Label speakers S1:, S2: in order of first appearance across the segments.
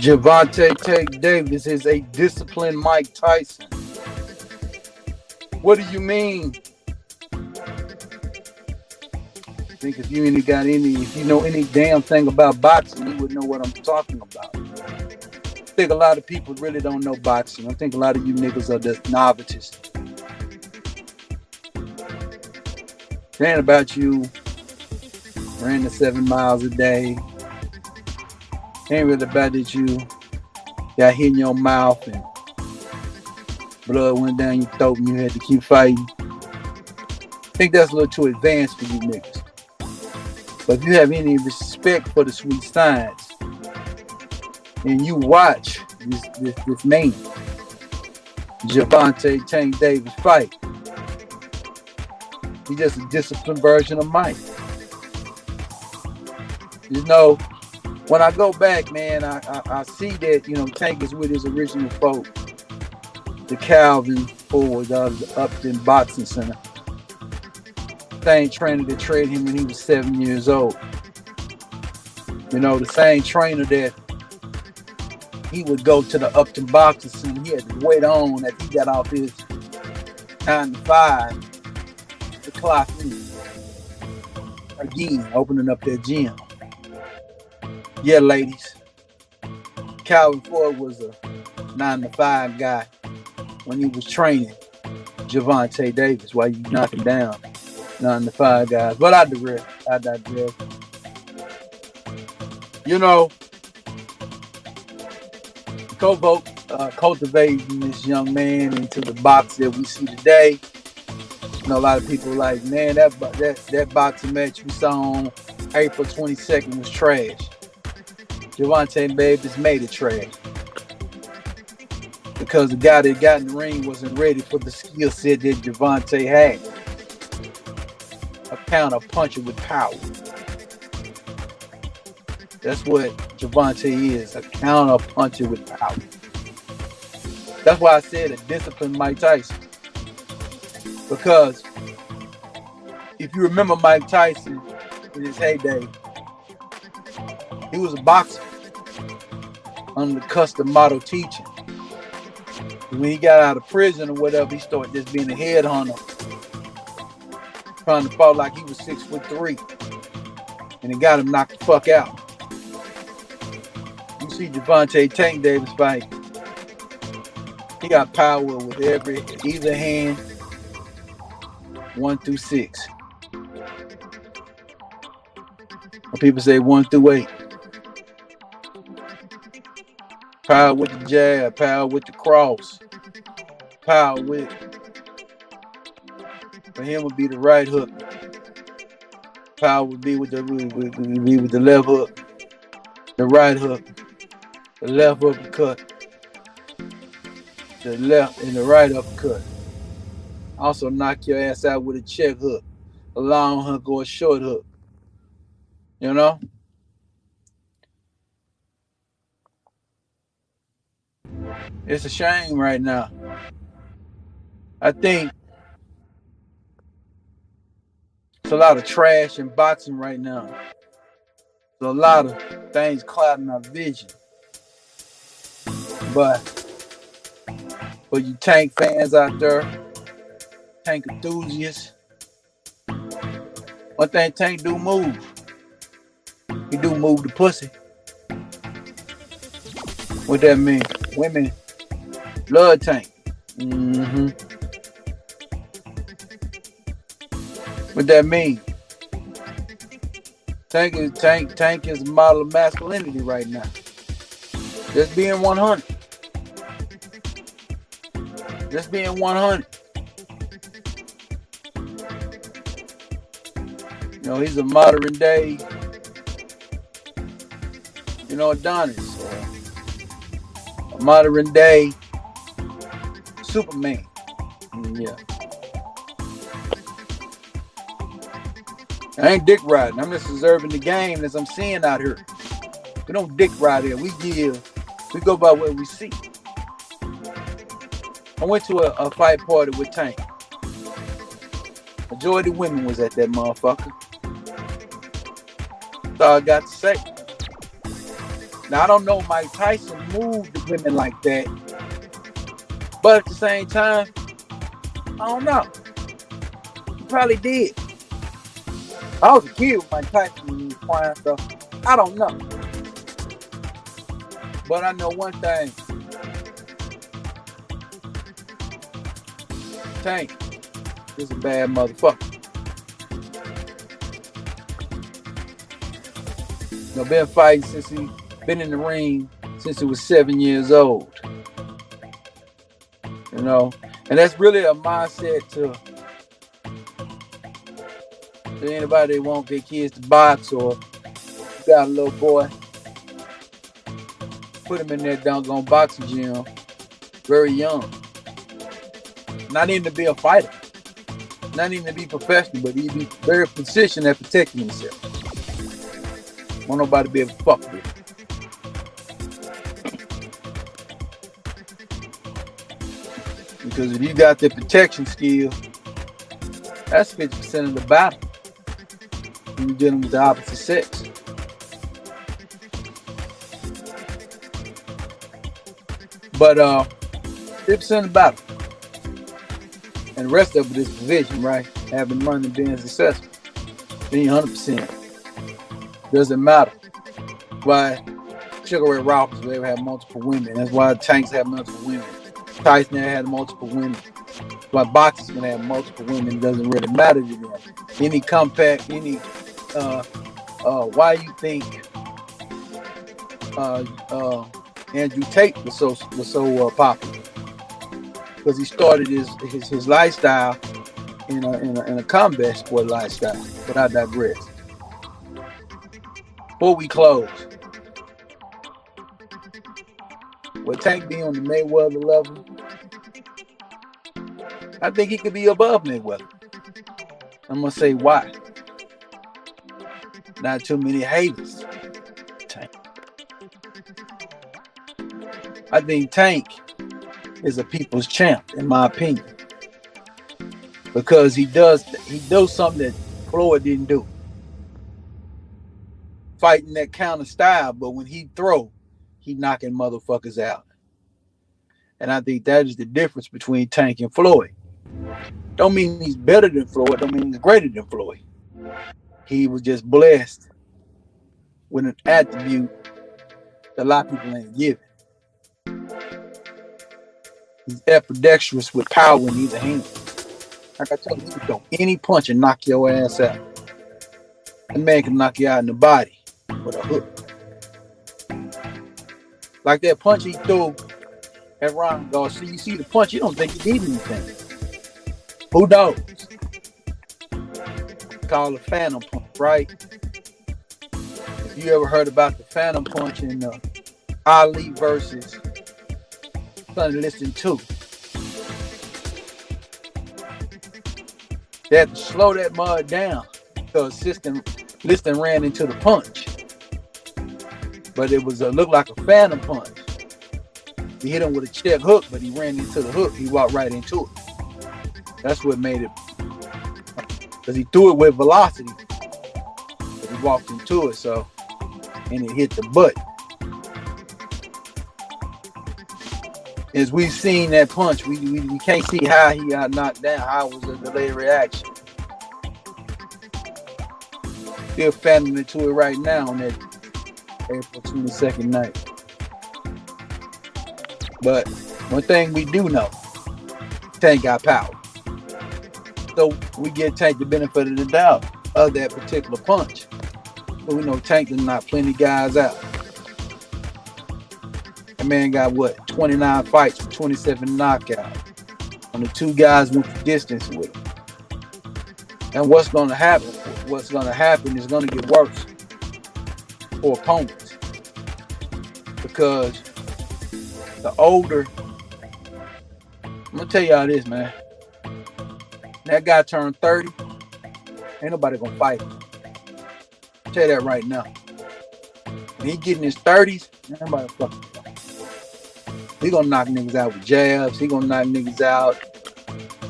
S1: Gervonta Tank Davis is a disciplined Mike Tyson. What do you mean? I think if you know any damn thing about boxing, you would know what I'm talking about. I think a lot of people really don't know boxing. I think a lot of you niggas are just novices. It ain't about you running the 7 miles a day. It ain't really about that you got hit in your mouth and blood went down your throat and you had to keep fighting. I think that's a little too advanced for you niggas. But if you have any respect for the sweet science and you watch this man, Gervonta Tank Davis, fight, he's just a disciplined version of Mike. You know, when I go back, man, I see that, Tank is with his original folk, the Calvin Ford out of the Upton Boxing Center. Same trainer that trained him when he was 7 years old. The same trainer that he would go to the Upton Boxing Center. He had to wait on that he got off his 9 to 5 to clock in. Again, opening up that gym. Yeah, ladies. Calvin Ford was a 9 to 5 guy when he was training Gervonta Davis while you knocking down 9 to 5 guys. But I digress. Cultivating this young man into the box that we see today. A lot of people like, man, that boxing match we saw on April 22nd was trash. Gervonta Davis made it trash because the guy that got in the ring wasn't ready for the skill set that Gervonta had. A counter puncher with power. That's what Gervonta is, a counter puncher with power. That's why I said a disciplined Mike Tyson. Because if you remember Mike Tyson in his heyday, he was a boxer under the custom model teaching. When he got out of prison or whatever, he started just being a headhunter, trying to fall like he was 6'3", and it got him knocked the fuck out. You see Gervonta Tank Davis fight. He got power with either hand, 1 through 6. Or people say 1 through 8. Power with the jab, power with the cross, power with, for him would be the right hook. Power would be with the left hook, the right hook, the left uppercut, the left and the right uppercut. Also knock your ass out with a check hook, a long hook or a short hook. It's a shame right now. I think it's a lot of trash in boxing right now. There's a lot of things clouding our vision. But for you Tank fans out there, Tank enthusiasts, one thing Tank do move. He do move the pussy. What that mean? Women love Tank. What that mean? Tank is a model of masculinity right now. Just being 100. Just being 100. He's a modern day, Adonis. A modern day Superman. Yeah. I ain't dick riding. I'm just observing the game as I'm seeing out here. We don't dick ride here. We go by what we see. I went to a fight party with Tank. Majority of women was at that motherfucker. That's all I got to say. Now I don't know if Mike Tyson moved the women like that, but at the same time, I don't know. He probably did. I was a kid with Mike Tyson when he was crying stuff. I don't know. But I know one thing. Tank is a bad motherfucker. You know, been fighting since he been in the ring since he was 7 years old. You know, and that's really a mindset to anybody that want their kids to box, or you got a little boy, put him in that doggone boxing gym very young. Not even to be a fighter, not even to be professional, but he'd be very positioned at protecting himself. Won't nobody be able to fuck with him. Because if you got the protection skill, that's 50% of the battle when you're dealing with the opposite sex. But 50% of the battle. And the rest of it is provision, right? Having money and being successful. Being 100%. Doesn't matter. Why Sugar Ray Robinson was able to have multiple women. That's why Tanks have multiple women. Tyson had multiple women. Why boxers can have multiple women. It doesn't really matter to them. Any compact, any why you think Andrew Tate was so popular? Because he started his lifestyle in a combat sport lifestyle. But I digress. Before we close, will Tank be on the Mayweather level? I think he could be above Mayweather. I'm gonna say why. Not too many haters. Tank. I think Tank is a people's champ, in my opinion, because he does something that Floyd didn't do. Fighting that counter style, but when he throw, he knocking motherfuckers out. And I think that is the difference between Tank and Floyd. Don't mean he's better than Floyd, don't mean he's greater than Floyd. He was just blessed with an attribute that a lot of people ain't given. He's ambidextrous with power in either hand. Like I told you, he can throw any punch and knock your ass out. That man can knock you out in the body with a hook. Like that punch he threw at Ron Garcia. You see the punch, you don't think he did anything. Who knows? Called a phantom punch, right? If you ever heard about the phantom punch in Ali versus Sonny Liston 2, they had to slow that mud down because Liston ran into the punch. But it was looked like a phantom punch. He hit him with a check hook, but he ran into the hook. He walked right into it. That's what made it. Because he threw it with velocity. But he walked into it, so, and it hit the butt. As we've seen that punch, we can't see how he got knocked down. How it was a delayed reaction. Still fanning into it right now on that April 22nd night. But one thing we do know, Tank got power. So we give Tank the benefit of the doubt of that particular punch. But we know Tank did knock plenty guys out. That man got 29 fights for 27 knockouts. And the two guys went the distance with him. And what's gonna happen is gonna get worse for opponents. Because the older, I'm gonna tell y'all this, man. That guy turned 30, ain't nobody gonna fight him. I'll tell you that right now. When he get in his 30s, ain't nobody fucking fight him. He gonna knock niggas out with jabs. He gonna knock niggas out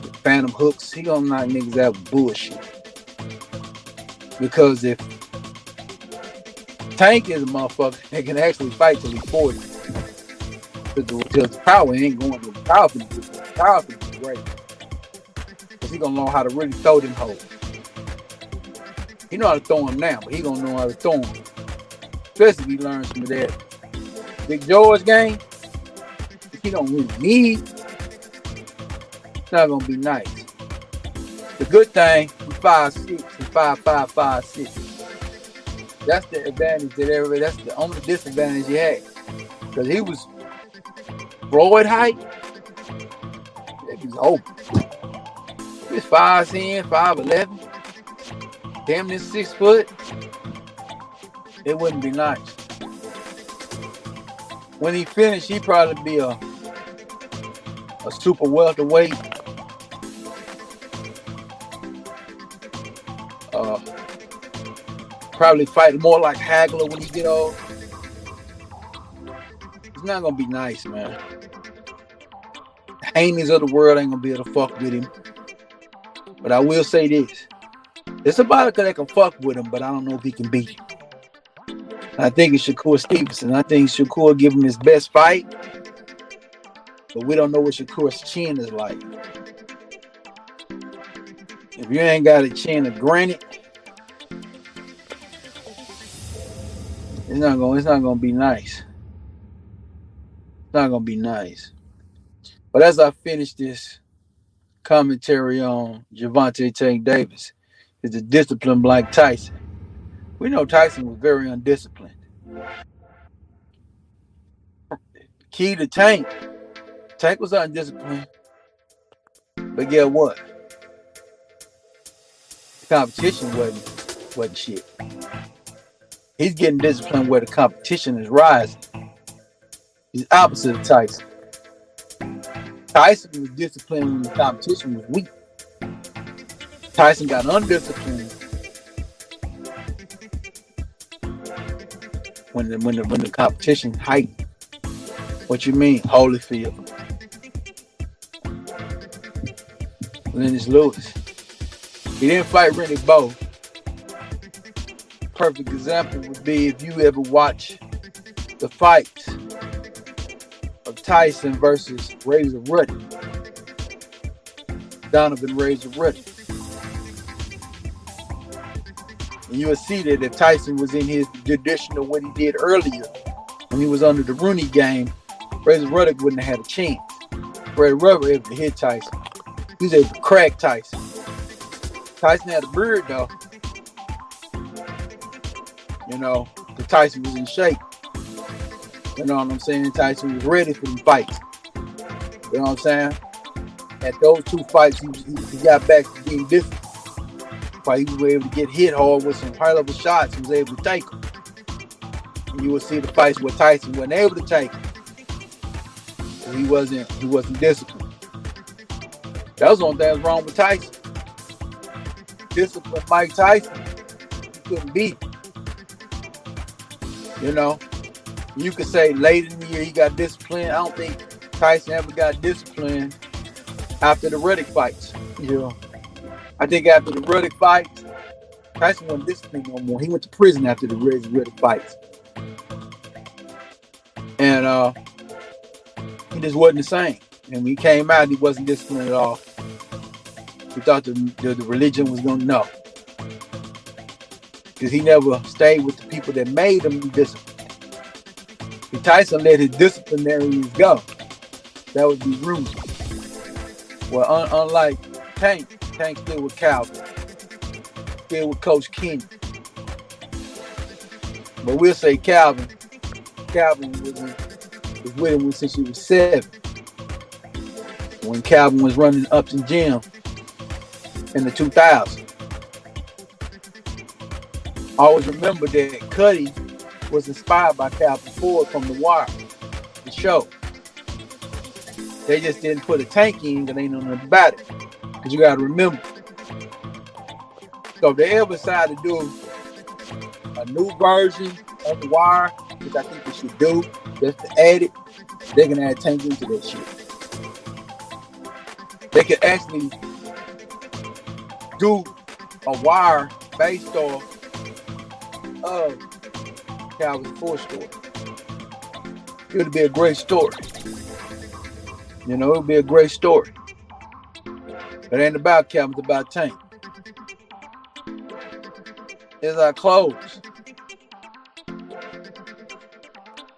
S1: with phantom hooks. He gonna knock niggas out with bullshit. Because if Tank is a motherfucker that can actually fight till he's 40. Because power ain't going to the power. The power is great. Because he's going to learn how to really throw them hoes. He know how to throw them now, but he going to know how to throw them. Especially if he learns some of that Big George game. He don't really need. It's not going to be nice. The good thing, he's 5'6" and 5'5", 5'6". That's the advantage that everybody, that's the only disadvantage he had. Because he was Floyd height, he was open. He was 5'10", 5'11", damn near 6 foot. It wouldn't be nice. When he finished, he'd probably be a super welterweight. Probably fight more like Hagler when he get old. It's not gonna be nice, man. The Haneys of the world ain't gonna be able to fuck with him. But I will say this: it's somebody that can fuck with him, but I don't know if he can beat him. I think it's Shakur Stevenson. I think Shakur give him his best fight, but we don't know what Shakur's chin is like. If you ain't got a chin of granite, it's not gonna be nice. It's not gonna be nice. But as I finish this commentary on Gervonta Tank Davis, is a disciplined like Tyson. We know Tyson was very undisciplined. Key to Tank was undisciplined. But guess what? The competition wasn't shit. He's getting disciplined where the competition is rising. He's opposite of Tyson. Tyson was disciplined when the competition was weak. Tyson got undisciplined when the competition heightened. What you mean, Holyfield? Lennox Lewis. He didn't fight Rennie Bowe. Perfect example would be if you ever watch the fights of Tyson versus Razor Ruddy. Donovan Razor Ruddy. And you will see that if Tyson was in his traditional what he did earlier, when he was under the Rooney game, Razor Ruddy wouldn't have had a chance. Razor Ruddy was able to hit Tyson. He was able to crack Tyson. Tyson had a beard though. You know, the Tyson was in shape. You know what I'm saying? Tyson was ready for the fights. You know what I'm saying? At those two fights, he got back to being different. He was able to get hit hard with some high level shots. He was able to take them. And you will see the fights where Tyson wasn't able to take them. He wasn't disciplined. That was the only thing that was wrong with Tyson. Disciplined Mike Tyson, he couldn't beat him. You know, you could say late in the year he got disciplined. I don't think Tyson ever got disciplined after the Riddick fights. You know, I think after the Riddick fights, Tyson wasn't disciplined no more. He went to prison after the Riddick fights, and he just wasn't the same. And when he came out, he wasn't disciplined at all. He thought the religion was going to know. Because he never stayed with the people that made him disciplined. If Tyson let his disciplinaries go, that would be rude. Well, unlike Tank still with Calvin. Still with Coach Kenny. But we'll say Calvin was with him since he was 7. When Calvin was running Upton Gym in the 2000s. Always remember that Cuddy was inspired by Calvin Ford from The Wire, the show. They just didn't put a Tank in because they know nothing about it. Because you got to remember. So if they ever decide to do a new version of The Wire, which I think they should do, just to add it, they can add Tank into that shit. They could actually do a Wire based off of Calvin's 4 story. It would be a great story. You know, it would be a great story. But it ain't about Calvin, it's about Tank. As I close,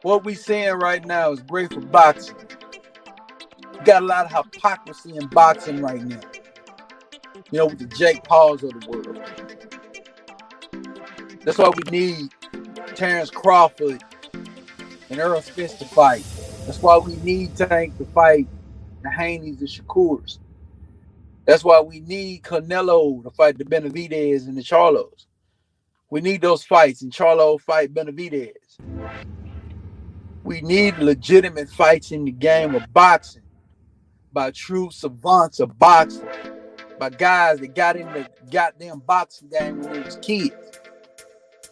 S1: what we seeing right now is great for boxing. You got a lot of hypocrisy in boxing right now. You know, with the Jake Pauls of the world. That's why we need Terrence Crawford and Earl Spence to fight. That's why we need Tank to fight the Haneys and Shakurs. That's why we need Canelo to fight the Benavidez and the Charlos. We need those fights, and Charlo fight Benavidez. We need legitimate fights in the game of boxing by true savants of boxing, by guys that got in the goddamn boxing game when they was kids.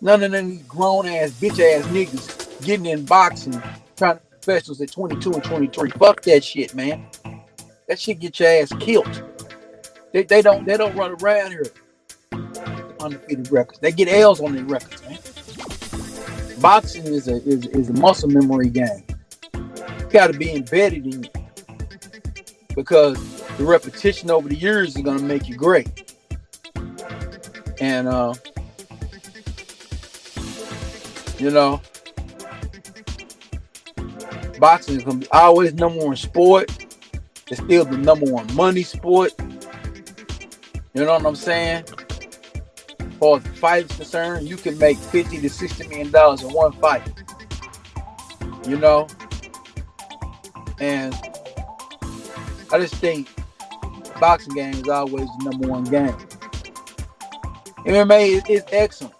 S1: None of them these grown-ass, bitch-ass niggas getting in boxing, trying to be professionals at 22 and 23. Fuck that shit, man. That shit get your ass killed. They don't run around here undefeated records. They get L's on their records, man. Boxing is a muscle memory game. You got to be embedded in it because the repetition over the years is gonna make you great. And you know, boxing is gonna be always number one sport. It's still the number one money sport. You know what I'm saying? As far as the fight is concerned, you can make $50 to $60 million in one fight. You know? And I just think the boxing game is always the number one game. MMA is excellent.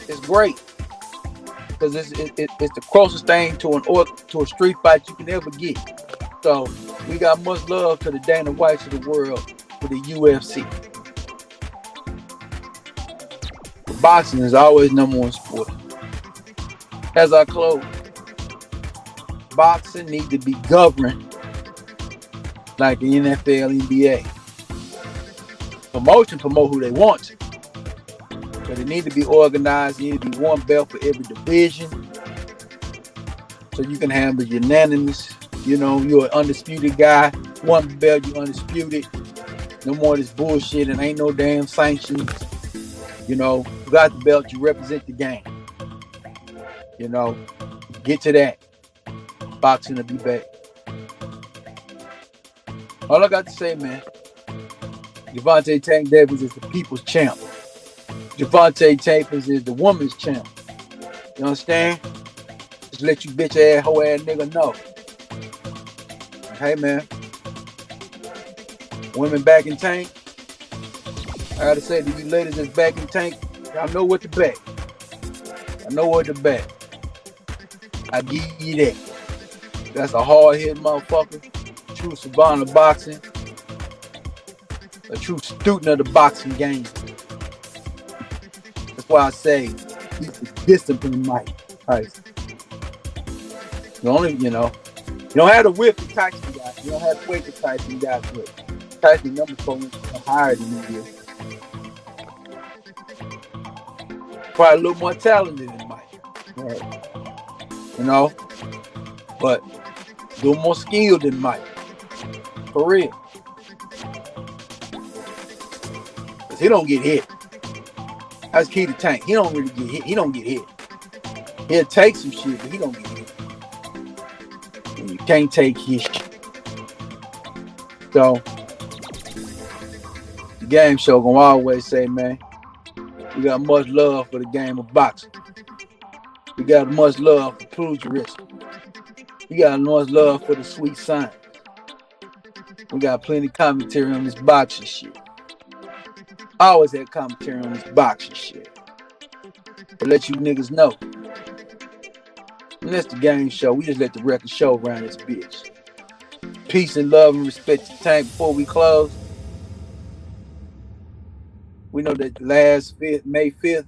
S1: It's great. Because it's the closest thing to a street fight you can ever get. So we got much love to the Dana Whites of the world for the UFC. Boxing is always number one sport. As I close, boxing needs to be governed like the NFL, NBA. Promote who they want to. But it needs to be organized. It needs to be one belt for every division. So you can have the unanimous, you know, you're an undisputed guy. One belt, you undisputed. No more of this bullshit and ain't no damn sanctions. You know, you got the belt, you represent the game. You know, get to that. Boxing will be back. All I got to say, man, Gervonta Tank Davis is the people's champ. Gervonta Tank Davis is the woman's champ. You understand? Just let you bitch ass, hoe ass nigga know. Hey, man. Women back in tank. I gotta say to you ladies that's back in tank, y'all know what to bet. I know what to bet. I give you that. That's a hard-hitting motherfucker. True savant of boxing. A true student of the boxing game. That's why I say he's the disciplined Mike Tyson. You only, you know, you don't have to whip the Tyson guy. You don't have to wait the Tyson guy to it. Tyson number 4 is higher than he is. Probably a little more talented than Mike. Right. You know? But a little more skilled than Mike. For real. Because he don't get hit. That's key to Tank. He don't really get hit. He don't get hit. He'll take some shit, but he don't get hit. And you can't take his shit. So, the game show gonna always say, man, we got much love for the game of boxing. We got much love for pugilism. We got much love for the sweet science. We got plenty of commentary on this boxing shit. I always had commentary on this boxing shit. To let you niggas know. And that's the game show. We just let the record show around this bitch. Peace and love and respect to Tank. Before we close, we know that last May 5th,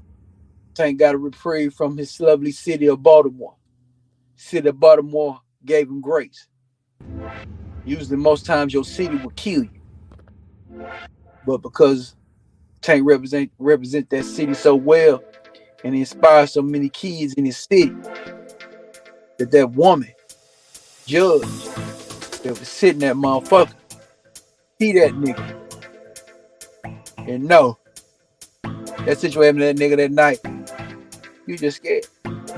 S1: Tank got a reprieve from his lovely city of Baltimore. City of Baltimore gave him grace. Usually most times your city will kill you. But because Tank represent that city so well, and he inspired so many kids in his city that woman, judge, that was sitting that motherfucker, he that nigga. And no, that situation with that nigga that night, you just scared.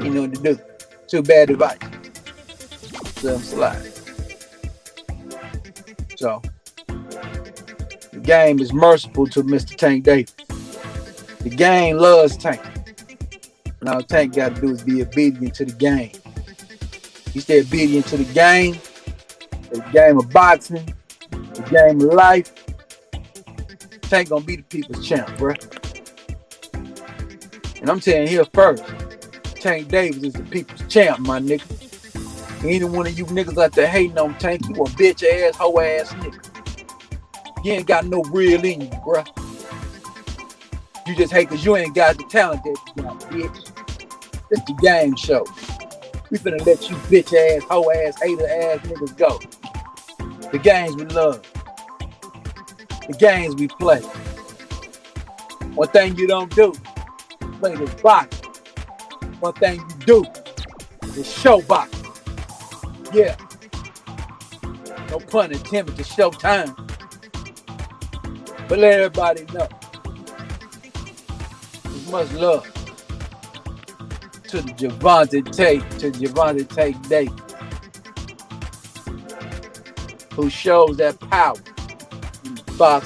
S1: You know what to do. Too bad advice. Let him slide. So, the game is merciful to Mr. Tank Davis. The game loves Tank. And all Tank got to do is be obedient to the game. He stay obedient to the game of boxing, the game of life. Tank gonna be the people's champ, bruh. And I'm telling you here first, Tank Davis is the people's champ, my nigga. Any one of you niggas out there hating on Tank, you a bitch ass, hoe ass nigga. You ain't got no real in you, bruh. You just hate cause you ain't got the talent that you got, bitch. It's the game show. We finna let you bitch ass, hoe ass, hater ass niggas go. The games we love. The games we play. One thing you don't do, play this boxing. One thing you do is show boxing. Yeah. No pun intended, to show time. But let everybody know. There's much love to the Gervonta Tank Davis, who shows that power in the boxing.